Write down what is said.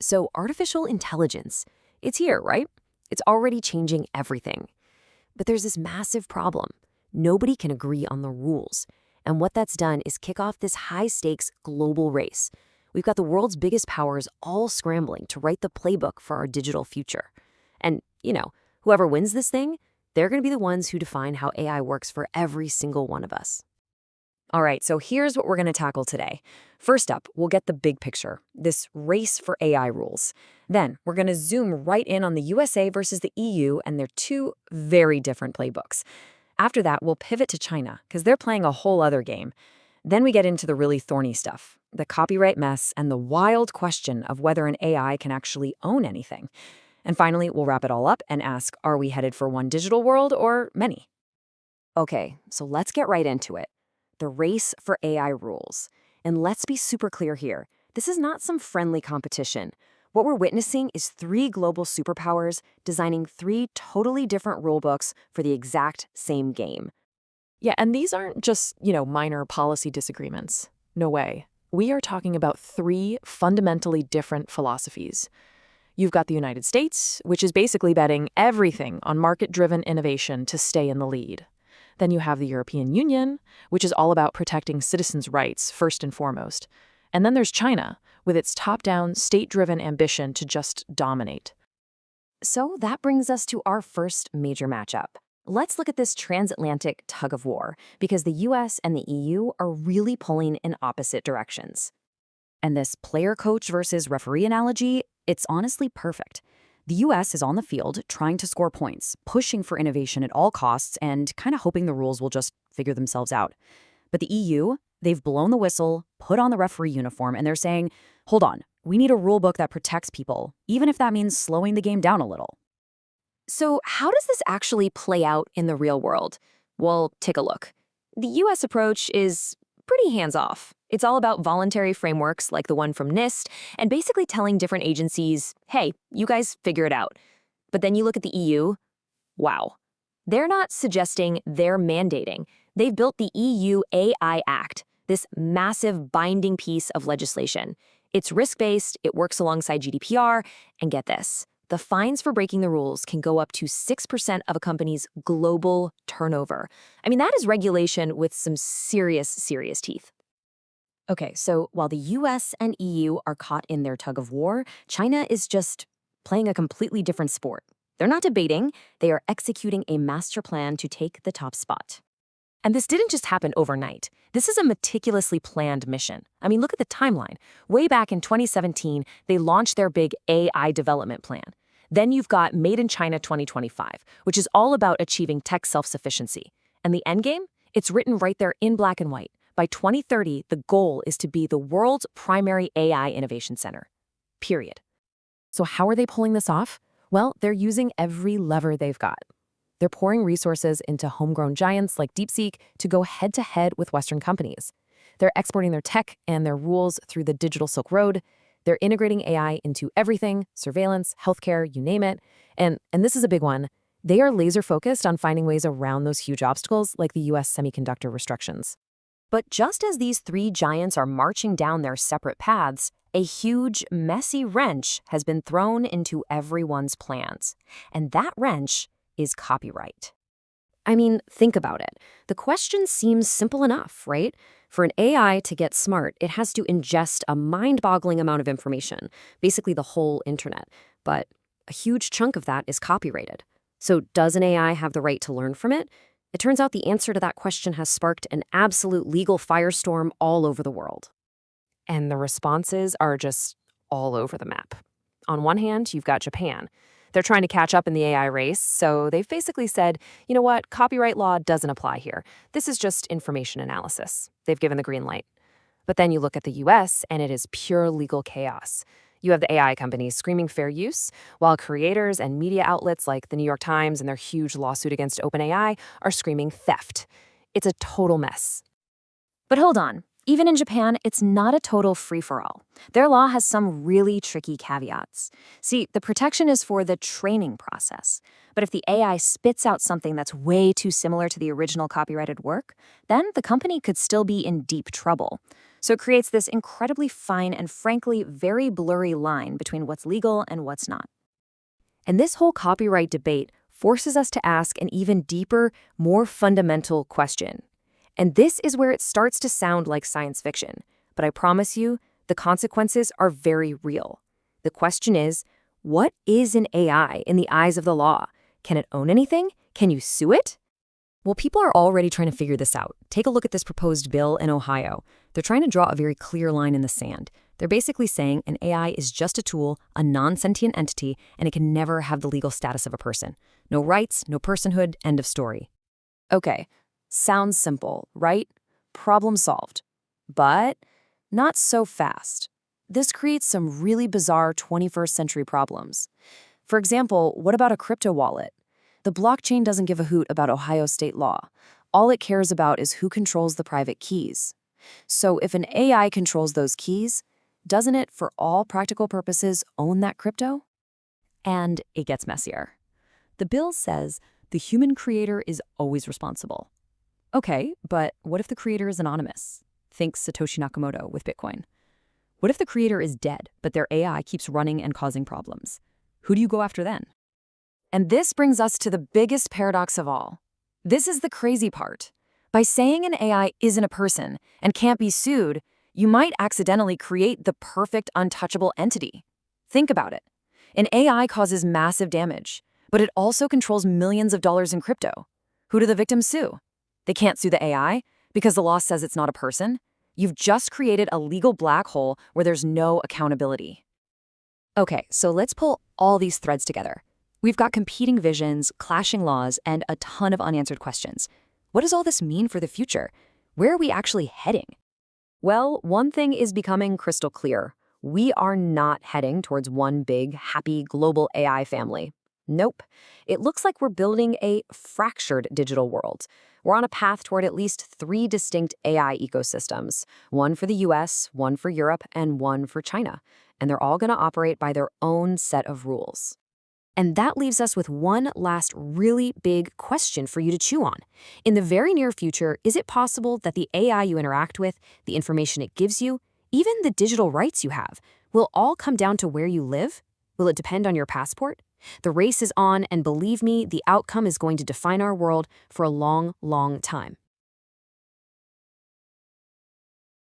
So artificial intelligence, it's here, right? It's already changing everything. But there's this massive problem. Nobody can agree on the rules. And what that's done is kick off this high-stakes global race. We've got the world's biggest powers all scrambling to write the playbook for our digital future. And, whoever wins this thing, they're going to be the ones who define how AI works for every single one of us. All right, so here's what we're going to tackle today. First up, we'll get the big picture, this race for AI rules. Then we're going to zoom right in on the USA versus the EU and their two very different playbooks. After that, we'll pivot to China, because they're playing a whole other game. Then we get into the really thorny stuff, the copyright mess and the wild question of whether an AI can actually own anything. And finally, we'll wrap it all up and ask, are we headed for one digital world or many? Okay, so let's get right into it. The race for AI rules. And let's be super clear here. This is not some friendly competition. What we're witnessing is three global superpowers designing three totally different rulebooks for the exact same game. Yeah, and these aren't just, minor policy disagreements. No way. We are talking about three fundamentally different philosophies. You've got the United States, which is basically betting everything on market-driven innovation to stay in the lead. Then you have the European Union, which is all about protecting citizens' rights first and foremost. And then there's China, with its top-down, state-driven ambition to just dominate. So that brings us to our first major matchup. Let's look at this transatlantic tug of war, because the US and the EU are really pulling in opposite directions. And this player coach versus referee analogy, it's honestly perfect. The US is on the field trying to score points, pushing for innovation at all costs, and kind of hoping the rules will just figure themselves out. But the EU, they've blown the whistle, put on the referee uniform, and they're saying, hold on, we need a rule book that protects people, even if that means slowing the game down a little. So how does this actually play out in the real world? Well, take a look. The US approach is pretty hands-off. It's all about voluntary frameworks like the one from NIST and basically telling different agencies, hey, you guys figure it out. But then you look at the EU, wow. They're not suggesting, they're mandating. They've built the EU AI Act, this massive binding piece of legislation. It's risk-based, it works alongside GDPR, and get this, the fines for breaking the rules can go up to 6% of a company's global turnover. I mean, that is regulation with some serious teeth. Okay, so while the US and EU are caught in their tug of war, China is just playing a completely different sport. They're not debating, they are executing a master plan to take the top spot. And this didn't just happen overnight. This is a meticulously planned mission. I mean, look at the timeline. Way back in 2017, they launched their big AI development plan. Then you've got Made in China 2025, which is all about achieving tech self-sufficiency. And the endgame? It's written right there in black and white. By 2030, the goal is to be the world's primary AI innovation center. Period. So how are they pulling this off? Well, they're using every lever they've got. They're pouring resources into homegrown giants like DeepSeek to go head-to-head with Western companies. They're exporting their tech and their rules through the digital Silk Road. They're integrating AI into everything, surveillance, healthcare, you name it. And this is a big one. They are laser-focused on finding ways around those huge obstacles like the US semiconductor restrictions. But just as these three giants are marching down their separate paths, a huge, messy wrench has been thrown into everyone's plans. And that wrench is copyright. I mean, think about it. The question seems simple enough, right? For an AI to get smart, it has to ingest a mind-boggling amount of information, basically the whole internet. But a huge chunk of that is copyrighted. So does an AI have the right to learn from it? It turns out the answer to that question has sparked an absolute legal firestorm all over the world. And the responses are just all over the map. On one hand, you've got Japan. They're trying to catch up in the AI race, so they've basically said, you know what, copyright law doesn't apply here. This is just information analysis. They've given the green light. But then you look at the US, and it is pure legal chaos. You have the AI companies screaming fair use, while creators and media outlets like the New York Times and their huge lawsuit against OpenAI are screaming theft. It's a total mess. But hold on. Even in Japan, it's not a total free-for-all. Their law has some really tricky caveats. See, the protection is for the training process. But if the AI spits out something that's way too similar to the original copyrighted work, then the company could still be in deep trouble. So it creates this incredibly fine and frankly very blurry line between what's legal and what's not. And this whole copyright debate forces us to ask an even deeper, more fundamental question. And this is where it starts to sound like science fiction. But I promise you, the consequences are very real. The question is, what is an AI in the eyes of the law? Can it own anything? Can you sue it? Well, people are already trying to figure this out. Take a look at this proposed bill in Ohio. They're trying to draw a very clear line in the sand. They're basically saying an AI is just a tool, a non-sentient entity, and it can never have the legal status of a person. No rights, no personhood, end of story. Okay, sounds simple, right? Problem solved. But not so fast. This creates some really bizarre 21st century problems. For example, what about a crypto wallet? The blockchain doesn't give a hoot about Ohio state law. All it cares about is who controls the private keys. So if an AI controls those keys, doesn't it, for all practical purposes, own that crypto? And it gets messier. The bill says the human creator is always responsible. Okay, but what if the creator is anonymous? Think Satoshi Nakamoto with Bitcoin. What if the creator is dead, but their AI keeps running and causing problems? Who do you go after then? And this brings us to the biggest paradox of all. This is the crazy part. By saying an AI isn't a person and can't be sued, you might accidentally create the perfect untouchable entity. Think about it. An AI causes massive damage, but it also controls millions of dollars in crypto. Who do the victims sue? They can't sue the AI because the law says it's not a person. You've just created a legal black hole where there's no accountability. Okay, so let's pull all these threads together. We've got competing visions, clashing laws, and a ton of unanswered questions. What does all this mean for the future? Where are we actually heading? Well, one thing is becoming crystal clear. We are not heading towards one big, happy, global AI family. Nope. It looks like we're building a fractured digital world. We're on a path toward at least 3 distinct AI ecosystems, one for the US, one for Europe, and one for China. And they're all going to operate by their own set of rules. And that leaves us with one last really big question for you to chew on. In the very near future, is it possible that the AI you interact with, the information it gives you, even the digital rights you have, will all come down to where you live? Will it depend on your passport? The race is on, and believe me, the outcome is going to define our world for a long, long time.